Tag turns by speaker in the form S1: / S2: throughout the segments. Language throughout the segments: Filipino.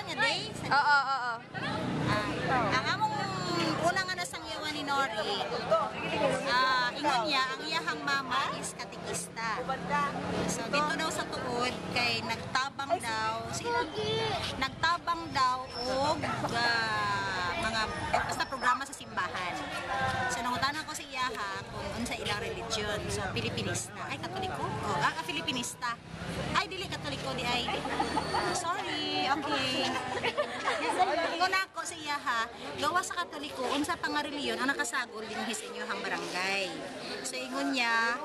S1: nga day.
S2: Oo.
S1: Ang among una nga nasangyawan ni Nori, ingon niya, ang iyahang mama is katikista. So dito daw sa tuod, kay nagtabang daw og mga basta programa sa simbahan. So nangutanan ko sa iyaha kung unsa ilang religion. So Pilipinista. Ay, Katoliko? Filipinista. Ay, dili Katoliko, di ay. Sorry, okay. Kung ako sa iyaha, gawa sa Katoliko, unsa pa nga reliyon ang nakasagol din sa inyohang barangay. So ingon niya,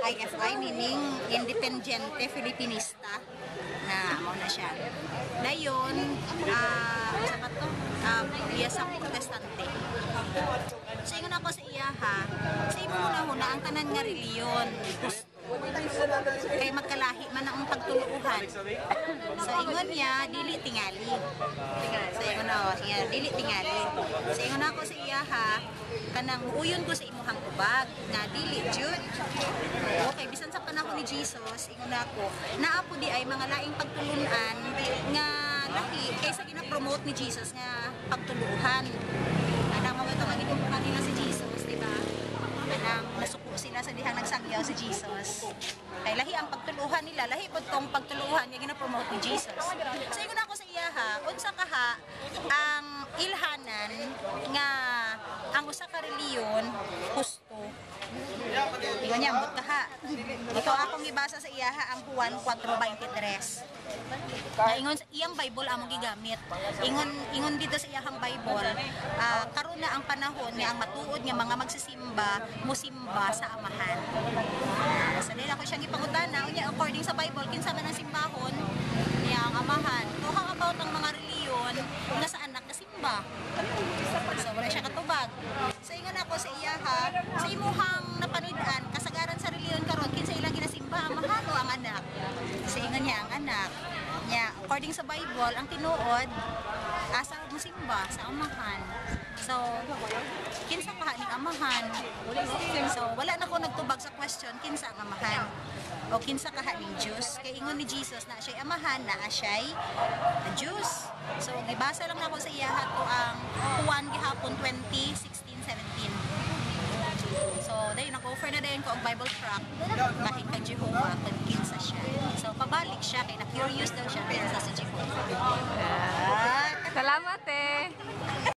S1: IFI meaning Independiente Filipinista na mo na siya. Dayon, sa pa to, biyasang protestante. So ingon ako sa iyaha, sa imo muna ang tanan nga reliyon, gusto kay magkalahi man ang pagtuluhan. So ingon niya dili tingali. So ingon na siya dili tingali. So ingon ako sa iyaha kanang uyon ko sa imuhang ubag nga dili jud. Okay, bisan sa panahon ni Jesus, ingon ako naa po di ay mga laing pagtulunan nga lahi kaysa gina-promote ni Jesus nga pagtuluhan. Anang mga ito magitumbukan nila si Jesus, di ba? Anang nasuko sila sa dihang nagsangyaw si Jesus. Kay lahi ang pagtuluhan nila, lahi po tong pagtuluhan nga gina-promote ni Jesus. So ingon ako sa iyaha, unsa kaha ang ilhanan nga ang usa ka reliyon husto. Ingon niya, ambot kaha. Ito akong gibasa sa iyaha ang Juan 4:23. Na ingon iyang Bible among gigamit. Ingon dito sa iyang Bible, karon na ang panahon nga ang matuod nga mga magsisimba musimba sa amahan. Sa dili ako siyang ipangutana unya according sa Bible kinsa man ang simbahon niya ang amahan. So how about ang mga reliyon nga sa anak kasimba? So wala siya katubag. So ingon ako sa iyaha, sa imuhang napanood-an kasagaran sa reliyon karon kinsa ilang ginasimba amahan o ang anak? So ingon niya ang anak. Nya according sa Bible ang tinuod asa mo simba sa amahan. So kinsa pa ning amahan? So wala na ko nagtubag sa question kinsa ang amahan o kinsa kaha ning Diyos. Kay ingon ni Jesus na siya'y amahan na siya'y Diyos. So gibasa lang nako sa iyaha to ang Juan gihapon 20:16-17. So dayon nag-offer na dayon ko og Bible tract bahin kay Jehovah kung kinsa siya. So pabalik siya kay na curious daw siya kinsa sa Jehovah.
S2: Salamat eh.